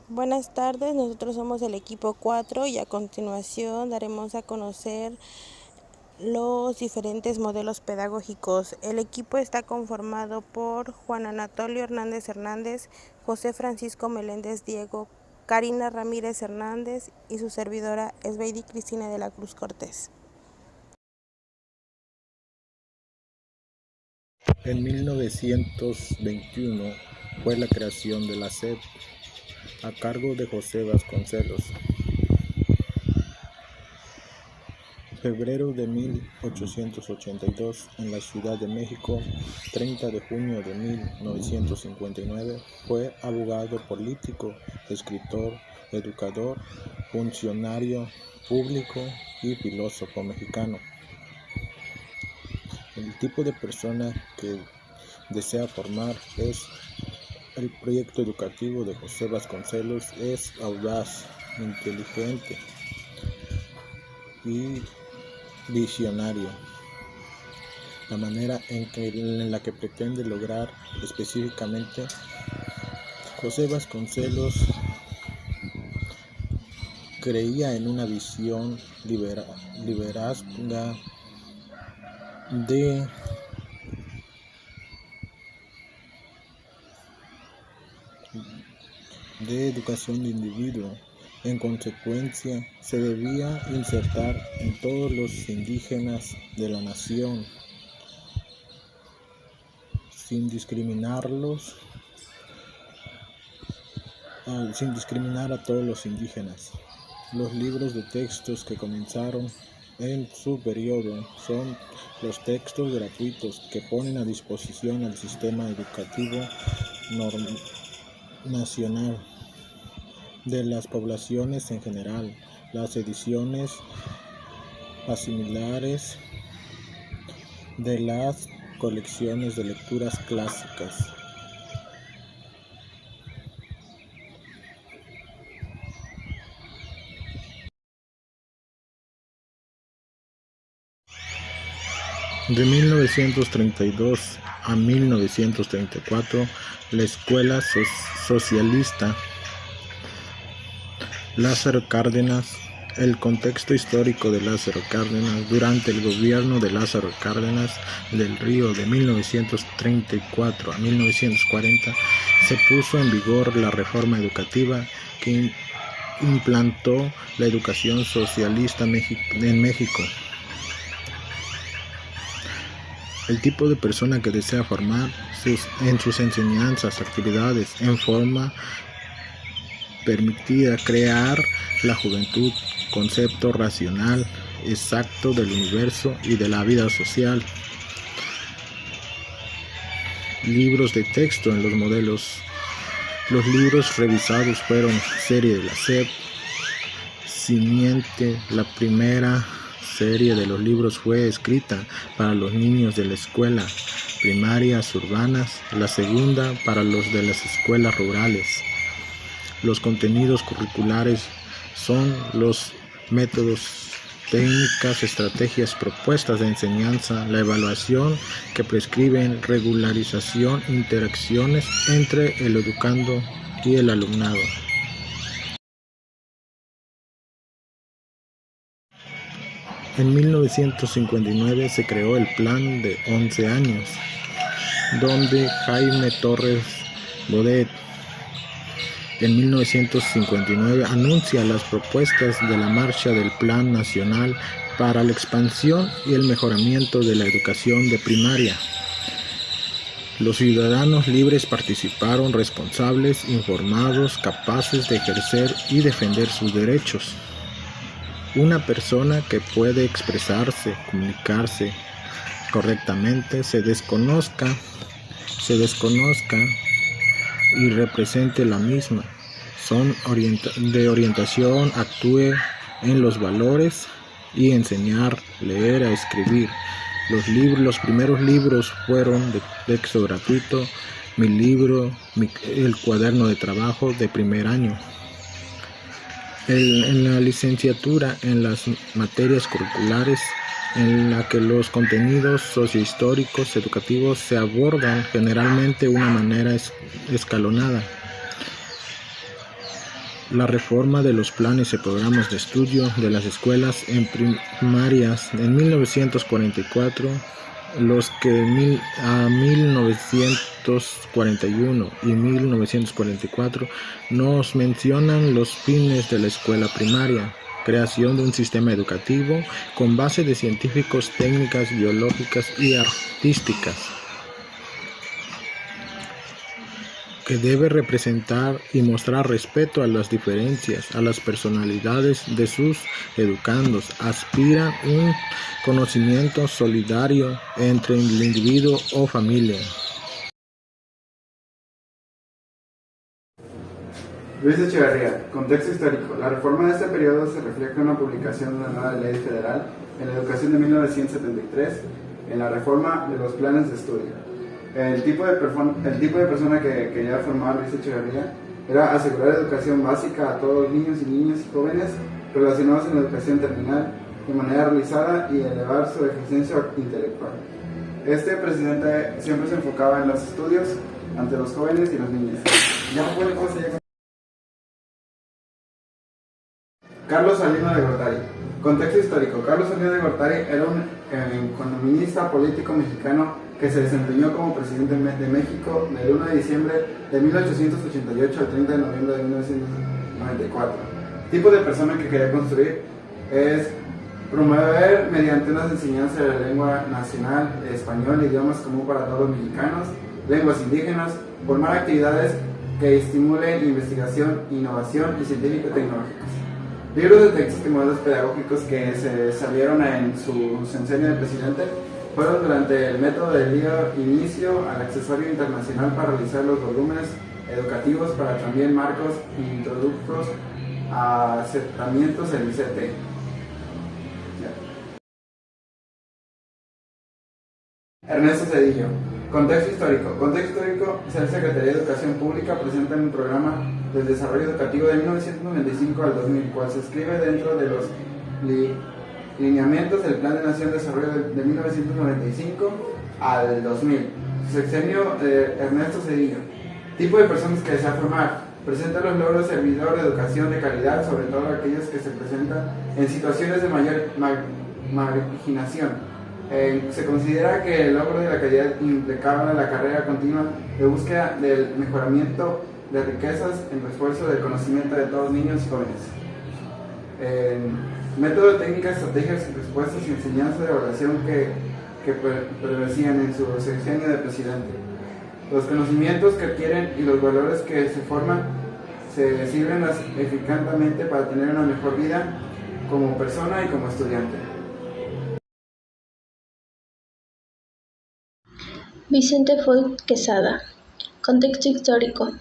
Buenas tardes, nosotros somos el equipo 4 y a continuación daremos a conocer los diferentes modelos pedagógicos. El equipo está conformado por Juan Anatolio Hernández Hernández, José Francisco Meléndez Diego, Karina Ramírez Hernández y su servidora Esbeidi Cristina de la Cruz Cortés. En 1921 fue la creación de la SEP a cargo de José Vasconcelos. Febrero de 1882 en la Ciudad de México, 30 de junio de 1959, fue abogado político, escritor, educador, funcionario público y filósofo mexicano. El tipo de persona que desea formar es el proyecto educativo de José Vasconcelos es audaz, inteligente y visionario. La manera en la que pretende lograr específicamente José Vasconcelos creía en una visión liberada de educación de individuo. En consecuencia, se debía insertar en todos los indígenas de la nación, sin discriminar a todos los indígenas. Los libros de textos que comenzaron en su periodo son los textos gratuitos que ponen a disposición al sistema educativo nacional de las poblaciones en general. Las ediciones similares de las colecciones de lecturas clásicas. De 1932 a 1934, la Escuela Socialista Lázaro Cárdenas. El contexto histórico de Lázaro Cárdenas. Durante el gobierno de Lázaro Cárdenas del Río de 1934 a 1940 se puso en vigor la reforma educativa que implantó la educación socialista en México. El tipo de persona que desea formar en sus enseñanzas, actividades, en forma permitida crear la juventud, concepto racional, exacto del universo y de la vida social. Libros de texto en los modelos. Los libros revisados fueron serie de la SEP, Simiente. La primera serie de los libros fue escrita para los niños de la escuela primarias urbanas, la segunda para los de las escuelas rurales. Los contenidos curriculares son los métodos, técnicas, estrategias, propuestas de enseñanza, la evaluación que prescriben regularización, interacciones entre el educando y el alumnado. En 1959 se creó el Plan de 11 años, donde Jaime Torres Bodet en 1959 anuncia las propuestas de la marcha del Plan Nacional para la expansión y el mejoramiento de la educación de primaria. Los ciudadanos libres participaron, responsables, informados, capaces de ejercer y defender sus derechos. Una persona que puede expresarse, comunicarse correctamente, se desconozca y represente la misma. Son de orientación, actúe en los valores y enseñar, leer, a escribir. Los primeros libros fueron de texto gratuito, mi libro, el cuaderno de trabajo de primer año. En la licenciatura, en las materias curriculares, en la que los contenidos sociohistóricos educativos se abordan generalmente de una manera escalonada. La reforma de los planes y programas de estudio de las escuelas en primarias en 1944, los que a 1941 y 1944 nos mencionan los fines de la escuela primaria: creación de un sistema educativo con base de científicos, técnicas, biológicas y artísticas, que debe representar y mostrar respeto a las diferencias, a las personalidades de sus educandos. Aspira un conocimiento solidario entre el individuo o familia. Luis Echeverría, contexto histórico. La reforma de este periodo se refleja en la publicación de una nueva ley federal en la educación de 1973, en la reforma de los planes de estudio. El tipo de persona que quería formar Luis Echeverría era asegurar educación básica a todos los niños y niñas y jóvenes relacionados en la educación terminal de manera realizada y elevar su eficiencia intelectual. Este presidente siempre se enfocaba en los estudios ante los jóvenes y los niños. Carlos Salinas de Gortari. Contexto histórico. Carlos Salinas de Gortari era un economista político mexicano que se desempeñó como presidente de México del 1 de diciembre de 1888 al 30 de noviembre de 1994. El tipo de persona que quería construir es promover mediante unas enseñanzas de la lengua nacional, español, idiomas común para todos los mexicanos, lenguas indígenas, formar actividades que estimulen investigación, innovación y científico-tecnológicas. Libros de textos y modelos pedagógicos que se salieron en su sexenio de presidente fueron durante el método del inicio al accesorio internacional para realizar los volúmenes educativos, para también marcos introductos a acercamientos del ICT. Ernesto Zedillo. Contexto histórico. Contexto histórico. La Secretaría de Educación Pública presenta un programa del desarrollo educativo de 1995 al 2000, cual se escribe dentro de los lineamientos del Plan de Nación de Desarrollo de 1995 al 2000. Sexenio de Ernesto Zedillo. Tipo de personas que desea formar. Presenta los logros servidor de educación de calidad, sobre todo aquellos que se presentan en situaciones de mayor marginación. Se considera que el logro de la calidad impecable a la carrera continua de búsqueda del mejoramiento de riquezas en refuerzo del conocimiento de todos niños y jóvenes. Método, técnicas, estrategias, respuestas y enseñanza de evaluación que prevalecían en su sexenio de presidente. Los conocimientos que adquieren y los valores que se forman se sirven eficazmente para tener una mejor vida como persona y como estudiante. Vicente Foix Quesada. Contexto histórico.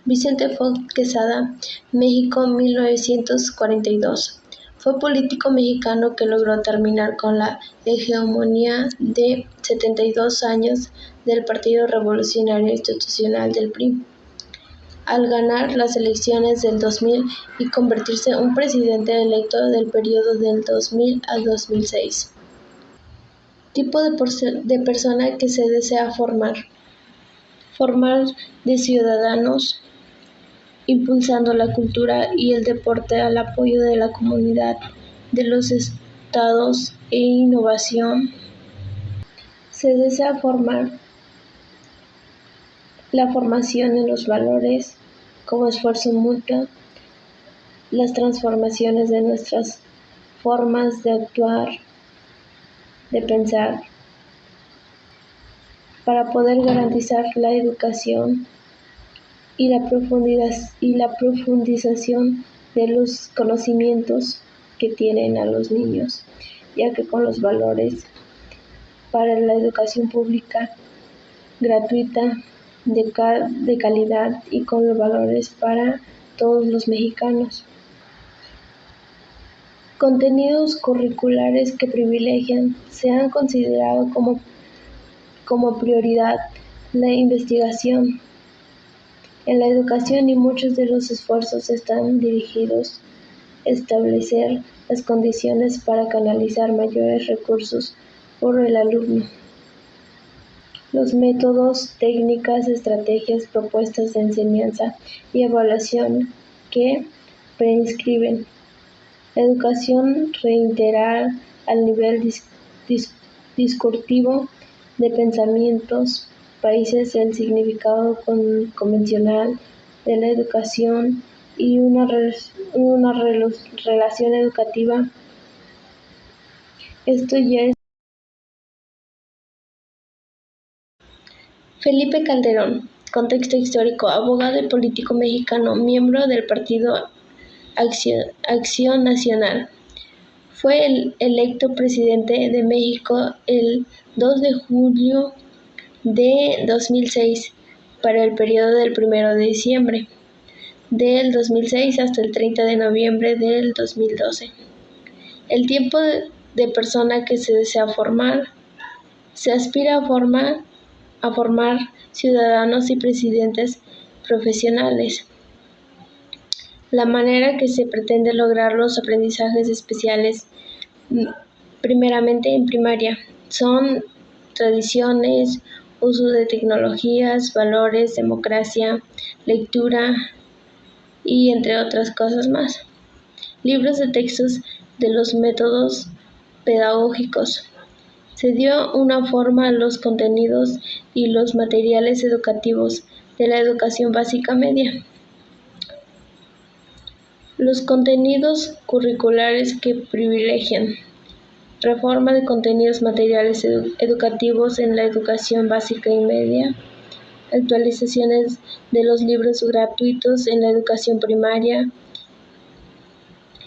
Vicente Foix Quesada, México, 1942. Fue político mexicano que logró terminar con la hegemonía de 72 años del Partido Revolucionario Institucional del PRI, al ganar las elecciones del 2000 y convertirse en un presidente electo del periodo del 2000 al 2006. Tipo de persona que se desea formar de ciudadanos, impulsando la cultura y el deporte al apoyo de la comunidad, de los estados e innovación. Se desea formar la formación en los valores como esfuerzo mutuo, las transformaciones de nuestras formas de actuar, de pensar, para poder garantizar la educación y la profundización de los conocimientos que tienen a los niños, ya que con los valores para la educación pública gratuita, de calidad y con los valores para todos los mexicanos. Contenidos curriculares que privilegian se han considerado como prioridad la investigación en la educación, y muchos de los esfuerzos están dirigidos a establecer las condiciones para canalizar mayores recursos por el alumno. Los métodos, técnicas, estrategias, propuestas de enseñanza y evaluación que prescriben. La educación reintegrar al nivel discursivo de pensamientos países el significado convencional de la educación y una relación educativa. Esto ya es. Felipe Calderón, contexto histórico, abogado y político mexicano, miembro del Partido Acción Nacional. Fue electo presidente de México el 2 de julio de 2006 para el periodo del 1 de diciembre del 2006 hasta el 30 de noviembre del 2012. El tiempo de persona que se desea formar. Se aspira a formar ciudadanos y presidentes profesionales. La manera que se pretende lograr los aprendizajes especiales, primeramente en primaria, son tradiciones, uso de tecnologías, valores, democracia, lectura y entre otras cosas más. Libros de textos de los métodos pedagógicos. Se dio una forma a los contenidos y los materiales educativos de la educación básica media. Los contenidos curriculares que privilegian. Reforma de contenidos materiales educativos en la educación básica y media. Actualizaciones de los libros gratuitos en la educación primaria.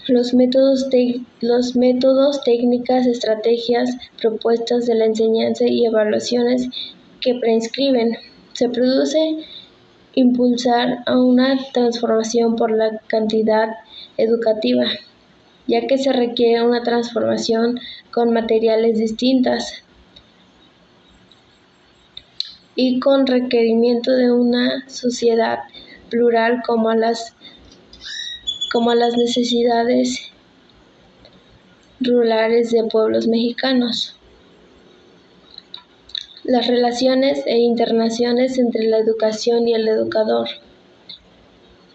Los métodos, técnicas, estrategias, propuestas de la enseñanza y evaluaciones que prescriben. Se produce impulsar a una transformación por la cantidad educativa, ya que se requiere una transformación con materiales distintas y con requerimiento de una sociedad plural como las necesidades rurales de pueblos mexicanos. Las relaciones e interacciones entre la educación y el educador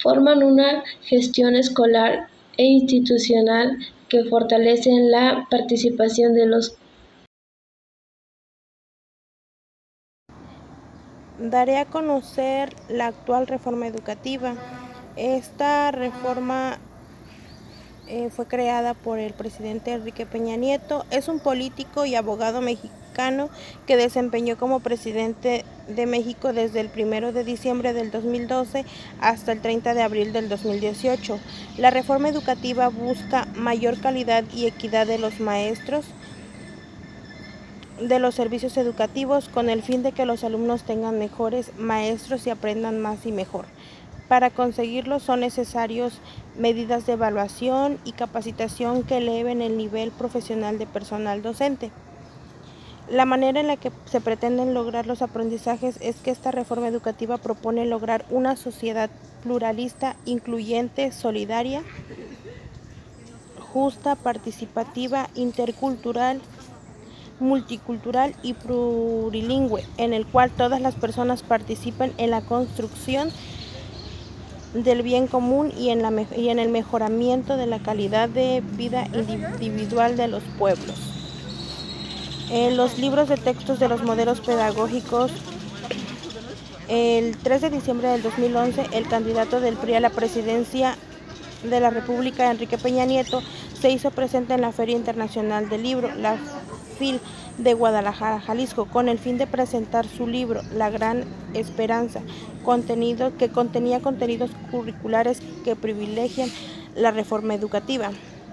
forman una gestión escolar e institucional que fortalecen la participación de los. Daré a conocer la actual reforma educativa. Esta reforma fue creada por el presidente Enrique Peña Nieto. Es un político y abogado mexicano que desempeñó como presidente de México desde el 1 de diciembre del 2012 hasta el 30 de abril del 2018. La reforma educativa busca mayor calidad y equidad de los maestros de los servicios educativos con el fin de que los alumnos tengan mejores maestros y aprendan más y mejor. Para conseguirlo son necesarios medidas de evaluación y capacitación que eleven el nivel profesional de personal docente. La manera en la que se pretenden lograr los aprendizajes es que esta reforma educativa propone lograr una sociedad pluralista, incluyente, solidaria, justa, participativa, intercultural, multicultural y plurilingüe, en el cual todas las personas participen en la construcción del bien común y en el mejoramiento de la calidad de vida individual de los pueblos. Los libros de textos de los modelos pedagógicos. El 3 de diciembre del 2011, el candidato del PRI a la presidencia de la República, Enrique Peña Nieto, se hizo presente en la Feria Internacional del Libro, la FIL de Guadalajara, Jalisco, con el fin de presentar su libro, La Gran Esperanza, que contenía contenidos curriculares que privilegian la reforma educativa.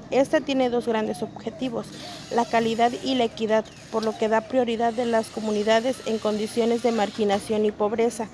Esta tiene dos grandes objetivos, la calidad y la equidad, por lo que da prioridad de las comunidades en condiciones de marginación y pobreza,